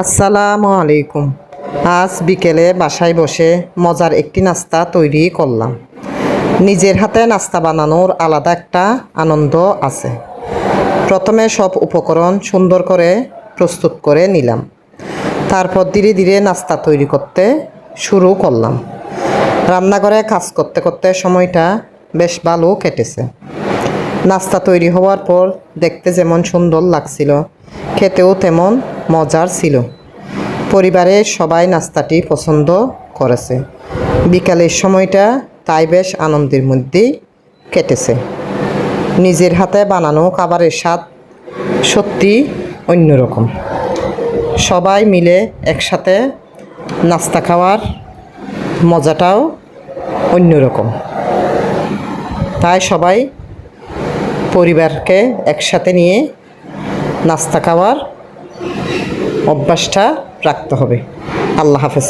আসসালামু আলাইকুম। আজ বিকেলে বাসায় বসে মজার একটি নাস্তা তৈরি করলাম। নিজের হাতে নাস্তা বানানোর আলাদা একটা আনন্দ আছে। প্রথমে সব উপকরণ সুন্দর করে প্রস্তুত করে নিলাম। তারপর ধীরে ধীরে নাস্তা তৈরি করতে শুরু করলাম। রান্নাঘরে কাজ করতে করতে সময়টা বেশ ভালো কেটেছে। নাস্তা তৈরি হওয়ার পর দেখতে যেমন সুন্দর লাগছিল, খেতেও তেমন মজার ছিল। পরিবারের সবাই নাস্তাটি পছন্দ করেছে। বিকালের সময়টা তাই বেশ আনন্দের মধ্যেই কেটেছে। নিজের হাতে বানানো খাবারের স্বাদ সত্যি অন্যরকম। সবাই মিলে একসাথে নাস্তা খাওয়ার মজাটাও অন্যরকম। তাই সবাই পরিবারকে একসাথে নিয়ে নাস্তা খাওয়ার অভ্যাসটা রাখতে হবে। আল্লাহ হাফেজ।